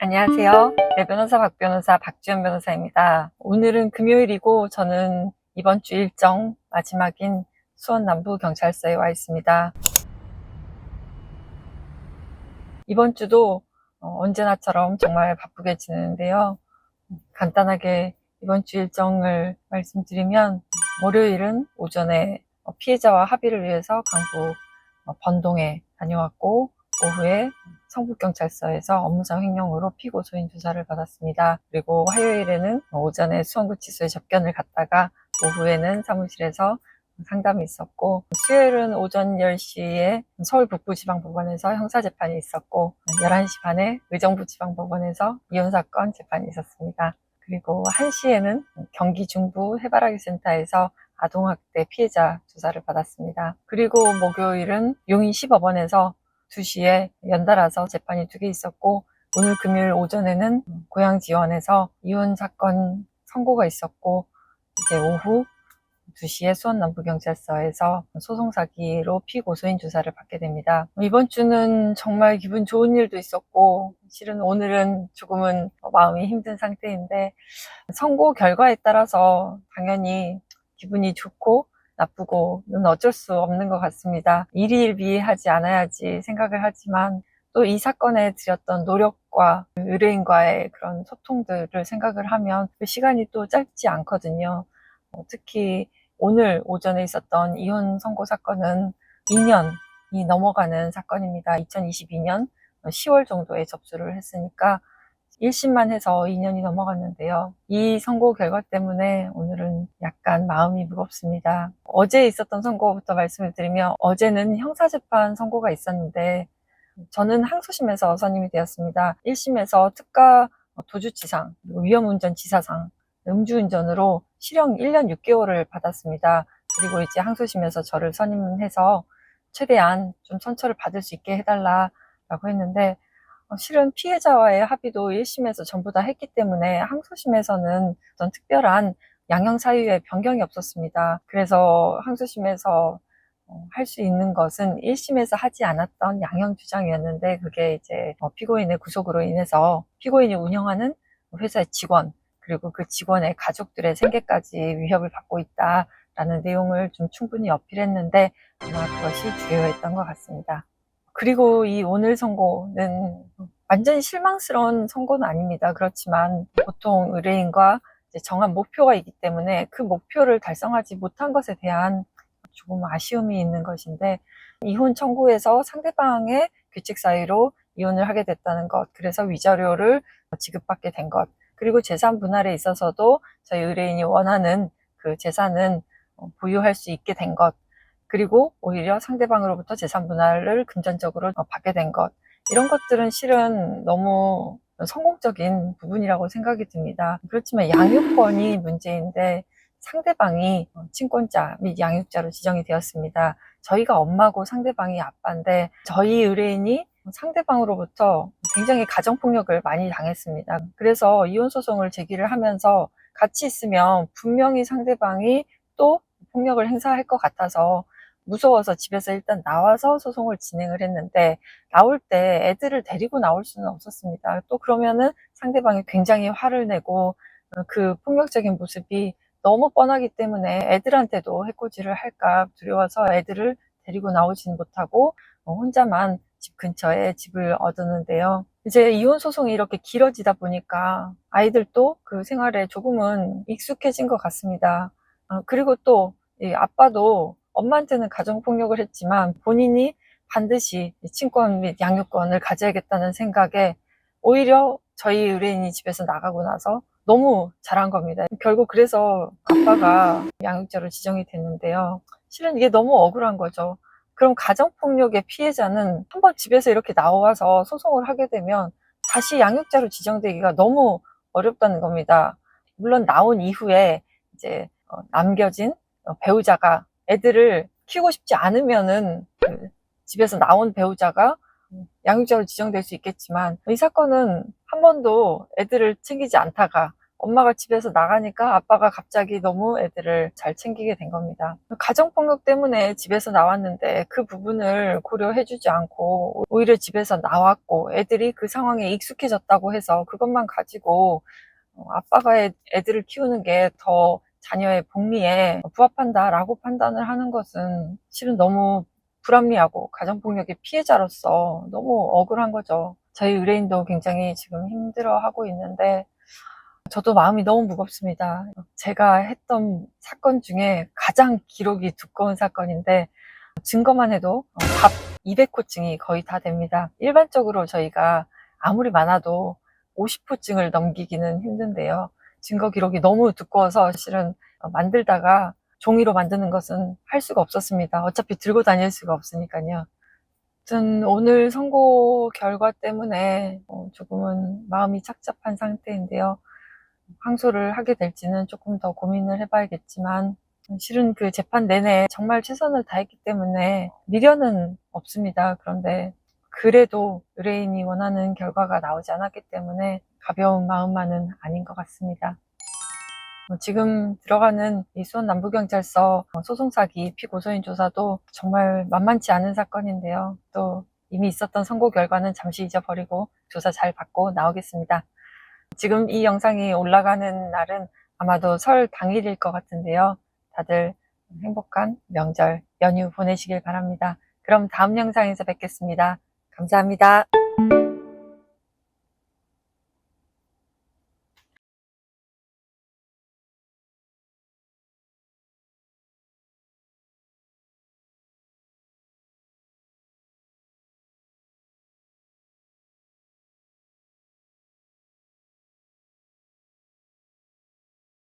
안녕하세요. 네, 변호사 박변호사 박주연 변호사입니다. 오늘은 금요일이고 저는 이번 주 일정 마지막인 수원 남부경찰서에 와 있습니다. 이번 주도 언제나처럼 정말 바쁘게 지내는데요. 간단하게 이번 주 일정을 말씀드리면 월요일은 오전에 피해자와 합의를 위해서 강북 번동에 다녀왔고 오후에 성북경찰서에서 업무상 횡령으로 피고소인 조사를 받았습니다. 그리고 화요일에는 오전에 수원구치소에 접견을 갔다가 오후에는 사무실에서 상담이 있었고 수요일은 오전 10시에 서울 북부지방법원에서 형사재판이 있었고 11시 반에 의정부지방법원에서 이혼사건 재판이 있었습니다. 그리고 1시에는 경기 중부 해바라기 센터에서 아동학대 피해자 조사를 받았습니다. 그리고 목요일은 용인시법원에서 2시에 연달아서 재판이 2개 있었고 오늘 금요일 오전에는 고양지원에서 이혼사건 선고가 있었고 이제 오후 2시에 수원 남부경찰서에서 소송사기로 피고소인 조사를 받게 됩니다. 이번 주는 정말 기분 좋은 일도 있었고 실은 오늘은 조금은 마음이 힘든 상태인데 선고 결과에 따라서 당연히 기분이 좋고 나쁘고는 어쩔 수 없는 것 같습니다. 일희일비하지 않아야지 생각을 하지만 또 이 사건에 들였던 노력과 의뢰인과의 그런 소통들을 생각을 하면 그 시간이 또 짧지 않거든요. 특히 오늘 오전에 있었던 이혼 선고 사건은 2년이 넘어가는 사건입니다. 2022년 10월 정도에 접수를 했으니까 1심만 해서 2년이 넘어갔는데요. 이 선고 결과 때문에 오늘은 약간 마음이 무겁습니다. 어제 있었던 선고부터 말씀을 드리면 어제는 형사재판 선고가 있었는데 저는 항소심에서 선임이 되었습니다. 1심에서 특가 도주치상, 그리고 위험운전 지사상, 음주운전으로 실형 1년 6개월을 받았습니다. 그리고 이제 항소심에서 저를 선임해서 최대한 좀 선처를 받을 수 있게 해달라고 했는데 실은 피해자와의 합의도 1심에서 전부 다 했기 때문에 항소심에서는 어떤 특별한 양형 사유의 변경이 없었습니다. 그래서 항소심에서 할 수 있는 것은 1심에서 하지 않았던 양형 주장이었는데 그게 이제 피고인의 구속으로 인해서 피고인이 운영하는 회사의 직원 그리고 그 직원의 가족들의 생계까지 위협을 받고 있다라는 내용을 좀 충분히 어필했는데 아마 그것이 주요했던 것 같습니다. 그리고 이 오늘 선고는 완전히 실망스러운 선고는 아닙니다. 그렇지만 보통 의뢰인과 이제 정한 목표가 있기 때문에 그 목표를 달성하지 못한 것에 대한 조금 아쉬움이 있는 것인데 이혼 청구에서 상대방의 규칙 사유로 이혼을 하게 됐다는 것, 그래서 위자료를 지급받게 된 것, 그리고 재산 분할에 있어서도 저희 의뢰인이 원하는 그 재산은 보유할 수 있게 된 것, 그리고 오히려 상대방으로부터 재산 분할을 금전적으로 받게 된 것, 이런 것들은 실은 너무 성공적인 부분이라고 생각이 듭니다. 그렇지만 양육권이 문제인데 상대방이 친권자 및 양육자로 지정이 되었습니다. 저희가 엄마고 상대방이 아빠인데 저희 의뢰인이 상대방으로부터 굉장히 가정폭력을 많이 당했습니다. 그래서 이혼소송을 제기를 하면서 같이 있으면 분명히 상대방이 또 폭력을 행사할 것 같아서 무서워서 집에서 일단 나와서 소송을 진행을 했는데 나올 때 애들을 데리고 나올 수는 없었습니다. 또 그러면은 상대방이 굉장히 화를 내고 그 폭력적인 모습이 너무 뻔하기 때문에 애들한테도 해코지를 할까 두려워서 애들을 데리고 나오지는 못하고 혼자만 집 근처에 집을 얻었는데요. 이제 이혼 소송이 이렇게 길어지다 보니까 아이들도 그 생활에 조금은 익숙해진 것 같습니다. 그리고 또 이 아빠도 엄마한테는 가정폭력을 했지만 본인이 반드시 친권 및 양육권을 가져야겠다는 생각에 오히려 저희 의뢰인이 집에서 나가고 나서 너무 잘한 겁니다. 결국 그래서 아빠가 양육자로 지정이 됐는데요. 실은 이게 너무 억울한 거죠. 그럼 가정폭력의 피해자는 한번 집에서 이렇게 나와서 소송을 하게 되면 다시 양육자로 지정되기가 너무 어렵다는 겁니다. 물론 나온 이후에 이제 남겨진 배우자가 애들을 키우고 싶지 않으면은 그 집에서 나온 배우자가 양육자로 지정될 수 있겠지만 이 사건은 한 번도 애들을 챙기지 않다가 엄마가 집에서 나가니까 아빠가 갑자기 너무 애들을 잘 챙기게 된 겁니다. 가정폭력 때문에 집에서 나왔는데 그 부분을 고려해주지 않고 오히려 집에서 나왔고 애들이 그 상황에 익숙해졌다고 해서 그것만 가지고 아빠가 애들을 키우는 게 더 자녀의 복리에 부합한다라고 판단을 하는 것은 실은 너무 불합리하고 가정폭력의 피해자로서 너무 억울한 거죠. 저희 의뢰인도 굉장히 지금 힘들어하고 있는데 저도 마음이 너무 무겁습니다. 제가 했던 사건 중에 가장 기록이 두꺼운 사건인데 증거만 해도 답 200호증이 거의 다 됩니다. 일반적으로 저희가 아무리 많아도 50호증을 넘기기는 힘든데요. 증거 기록이 너무 두꺼워서 실은 만들다가 종이로 만드는 것은 할 수가 없었습니다. 어차피 들고 다닐 수가 없으니까요. 아무튼 오늘 선고 결과 때문에 조금은 마음이 착잡한 상태인데요. 항소를 하게 될지는 조금 더 고민을 해봐야겠지만 실은 그 재판 내내 정말 최선을 다했기 때문에 미련은 없습니다. 그런데 그래도 의뢰인이 원하는 결과가 나오지 않았기 때문에 가벼운 마음만은 아닌 것 같습니다. 지금 들어가는 이 수원 남부경찰서 소송사기 피고소인 조사도 정말 만만치 않은 사건인데요. 또 이미 있었던 선고 결과는 잠시 잊어버리고 조사 잘 받고 나오겠습니다. 지금 이 영상이 올라가는 날은 아마도 설 당일일 것 같은데요. 다들 행복한 명절 연휴 보내시길 바랍니다. 그럼 다음 영상에서 뵙겠습니다. 감사합니다.